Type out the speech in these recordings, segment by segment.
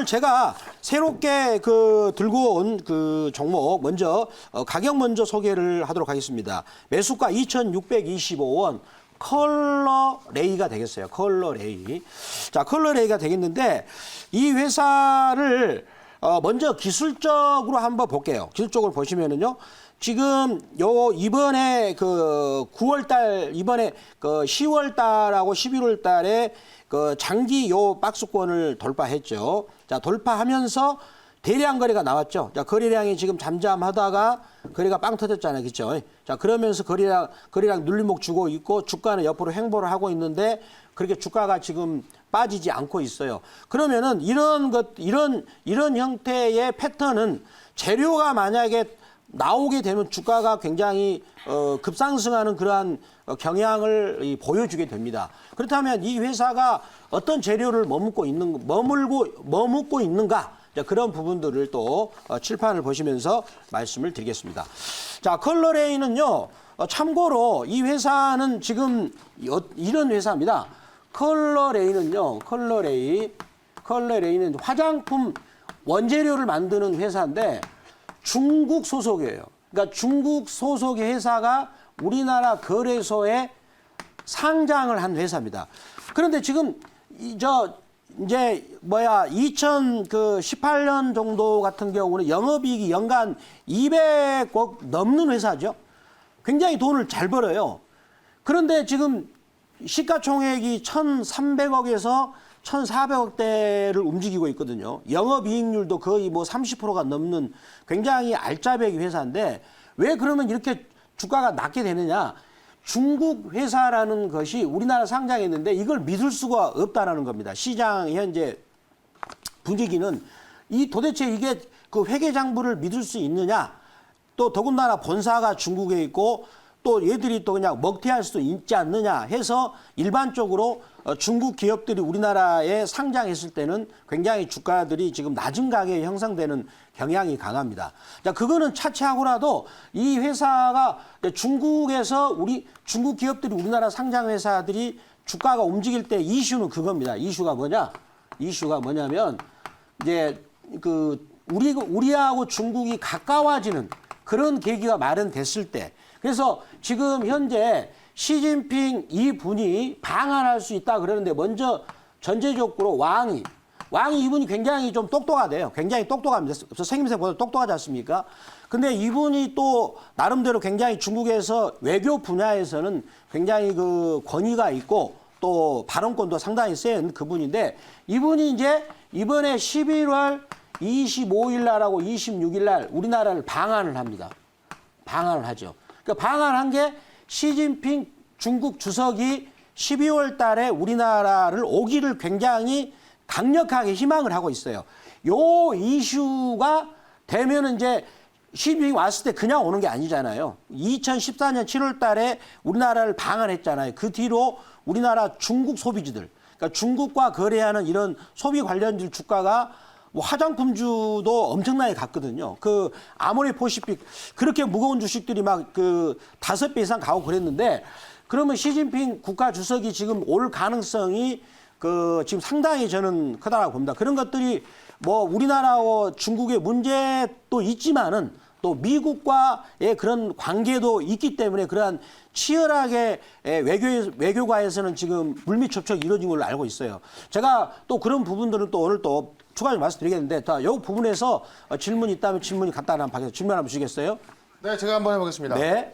오늘 제가 새롭게 들고 온 그 종목 먼저 가격 먼저 소개를 하도록 하겠습니다. 매수가 2,625원. 컬러레이가 되겠어요. 컬러레이. 자, 컬러레이가 되겠는데 이 회사를 먼저 기술적으로 한번 볼게요. 기술적으로 보시면은요. 지금 이번에 9월 달 이번에 10월 달하고 11월 달에 장기 박스권을 돌파했죠. 자, 돌파하면서 대량 거래가 나왔죠. 자, 거래량이 지금 잠잠하다가 거래가 빵 터졌잖아요. 그렇죠? 자, 그러면서 거래량 눌림목 주고 있고 주가는 옆으로 횡보를 하고 있는데 그렇게 주가가 지금 빠지지 않고 있어요. 그러면은 이런 형태의 패턴은 재료가 만약에 나오게 되면 주가가 굉장히 급상승하는 그러한 경향을 보여주게 됩니다. 그렇다면 이 회사가 어떤 재료를 머물고 있는가? 그런 부분들을 또 칠판을 보시면서 말씀을 드리겠습니다. 자, 컬러레이는요. 참고로 이 회사는 지금 이런 회사입니다. 컬러레이는요. 컬러레이는 화장품 원재료를 만드는 회사인데 중국 소속이에요. 그러니까 중국 소속의 회사가 우리나라 거래소에 상장을 한 회사입니다. 그런데 지금 이제 2018년 정도 같은 경우는 영업이익이 연간 200억 넘는 회사죠. 굉장히 돈을 잘 벌어요. 그런데 지금 시가총액이 1,300억에서 1,400억대를 움직이고 있거든요. 영업이익률도 거의 30%가 넘는 굉장히 알짜배기 회사인데 왜 그러면 이렇게 주가가 낮게 되느냐? 중국 회사라는 것이 우리나라 상장했는데 이걸 믿을 수가 없다라는 겁니다. 시장 현재 분위기는 도대체 이게 회계장부를 믿을 수 있느냐? 또 더군다나 본사가 중국에 있고 또 얘들이 또 그냥 먹튀할 수도 있지 않느냐 해서 일반적으로 중국 기업들이 우리나라에 상장했을 때는 굉장히 주가들이 지금 낮은 가격에 형성되는 경향이 강합니다. 자, 그거는 차치하고라도 이 회사가 중국에서 중국 기업들이 우리나라 상장 회사들이 주가가 움직일 때 이슈는 그겁니다. 이슈가 뭐냐면 이제 우리하고 중국이 가까워지는 그런 계기가 마련됐을 때 그래서 지금 현재 시진핑 이분이 방한할 수 있다 그러는데 먼저 전제적으로 왕이 이분이 굉장히 좀 똑똑하대요. 굉장히 똑똑합니다. 생김새보다 똑똑하지 않습니까? 근데 이분이 또 나름대로 굉장히 중국에서 외교 분야에서는 굉장히 권위가 있고 또 발언권도 상당히 센 그분인데 이분이 이제 이번에 11월 25일 날하고 26일 날 우리나라를 방한을 합니다. 방한을 하죠. 그러니까 방한한 게 시진핑 중국 주석이 12월 달에 우리나라를 오기를 굉장히 강력하게 희망을 하고 있어요. 요 이슈가 되면은 이제 시진핑이 왔을 때 그냥 오는 게 아니잖아요. 2014년 7월 달에 우리나라를 방한했잖아요. 그 뒤로 우리나라 중국 소비주들, 그러니까 중국과 거래하는 이런 소비 관련주 주가가 화장품주도 엄청나게 갔거든요. 아모레포시픽 그렇게 무거운 주식들이 막 5배 이상 가고 그랬는데 그러면 시진핑 국가 주석이 지금 올 가능성이 지금 상당히 저는 크다고 봅니다. 그런 것들이 우리나라와 중국의 문제도 있지만은 또 미국과의 그런 관계도 있기 때문에 그러한 치열하게 외교가에서는 지금 물밑접촉이 이루어진 걸로 알고 있어요. 제가 또 그런 부분들은 또 오늘 또 추가로 말씀드리겠는데, 이 부분에서 질문이 있다면 질문이 간단한 방에서 질문 한번 주시겠어요? 네, 제가 한번 해보겠습니다. 네.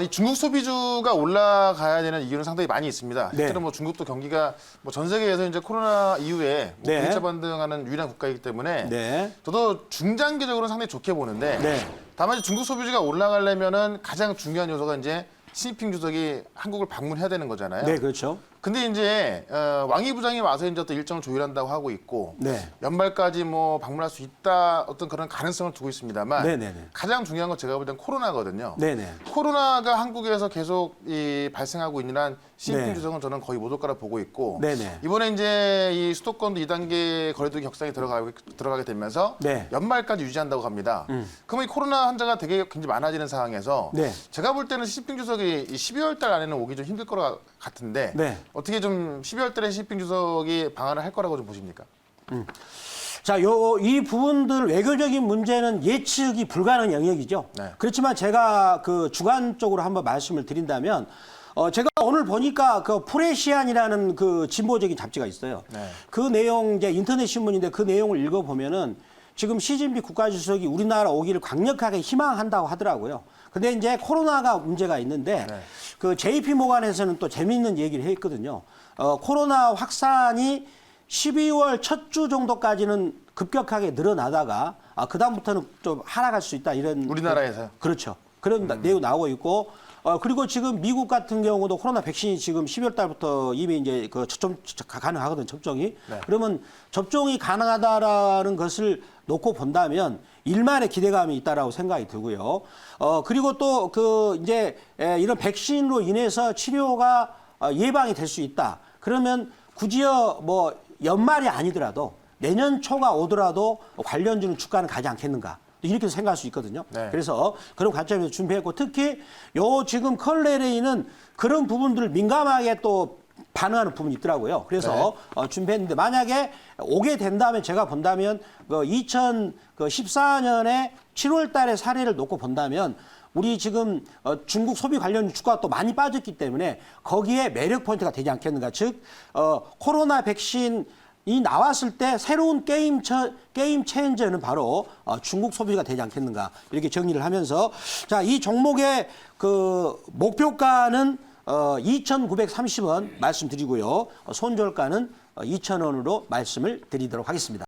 이 중국 소비주가 올라가야 되는 이유는 상당히 많이 있습니다. 네. 실제로 중국도 경기가 전 세계에서 이제 코로나 이후에 네. 2차 반등하는 유일한 국가이기 때문에 네. 저도 중장기적으로는 상당히 좋게 보는데 네. 다만 이제 중국 소비주가 올라가려면은 가장 중요한 요소가 이제 시진핑 주석이 한국을 방문해야 되는 거잖아요. 네, 그렇죠. 근데 이제 왕이 부장이 와서 이제 어떤 일정을 조율한다고 하고 있고 네. 연말까지 방문할 수 있다 어떤 그런 가능성을 두고 있습니다만 네네네. 가장 중요한 건 제가 볼 땐 코로나거든요. 네네. 코로나가 한국에서 계속 발생하고 있는 한 시진핑 네. 주석은 저는 거의 못 올 거라 보고 있고 네네. 이번에 이제 이 수도권도 2단계 거리두기 격상이 들어가게 되면서 네. 연말까지 유지한다고 합니다. 그러면 이 코로나 환자가 되게 굉장히 많아지는 상황에서 네. 제가 볼 때는 시진핑 주석이 12월 달 안에는 오기 좀 힘들 거 같은데 네. 어떻게 좀 12월 달에 시진핑 주석이 방한을 할 거라고 좀 보십니까? 자, 이 부분들 외교적인 문제는 예측이 불가능한 영역이죠. 네. 그렇지만 제가 그 주관적으로 한번 말씀을 드린다면, 제가 오늘 보니까 그 프레시안이라는 그 진보적인 잡지가 있어요. 네. 그 내용 이제 인터넷 신문인데 그 내용을 읽어보면은 지금 시진핑 국가주석이 우리나라 오기를 강력하게 희망한다고 하더라고요. 근데 이제 코로나가 문제가 있는데 네. 그 JP 모간에서는 또 재미있는 얘기를 했거든요. 코로나 확산이 12월 첫 주 정도까지는 급격하게 늘어나다가 그다음부터는 좀 하락할 수 있다 이런 우리나라에서요? 그렇죠. 그런 내용 나오고 있고 그리고 지금 미국 같은 경우도 코로나 백신이 지금 12월 달부터 이미 이제 그 접종 가능하거든 접종이. 네. 그러면 접종이 가능하다라는 것을 놓고 본다면 일만의 기대감이 있다라고 생각이 들고요. 그리고 또 그 이제 이런 백신으로 인해서 치료가 예방이 될 수 있다. 그러면 굳이요 뭐 연말이 아니더라도 내년 초가 오더라도 관련주는 주가는 가지 않겠는가. 이렇게 생각할 수 있거든요. 네. 그래서 그런 관점에서 준비했고 특히 요 지금 컬레레이는 그런 부분들을 민감하게 또 반응하는 부분이 있더라고요. 그래서 준비했는데 만약에 오게 된다면 제가 본다면 그 2014년에 7월 달에 사례를 놓고 본다면 우리 지금 중국 소비 관련 주가가 또 많이 빠졌기 때문에 거기에 매력 포인트가 되지 않겠는가. 즉 코로나 백신 이 나왔을 때 새로운 게임 체인저는 바로 중국 소비가 되지 않겠는가 이렇게 정리를 하면서 자, 이 종목의 그 목표가는 2,930원 말씀드리고요. 손절가는 2,000원으로 말씀을 드리도록 하겠습니다.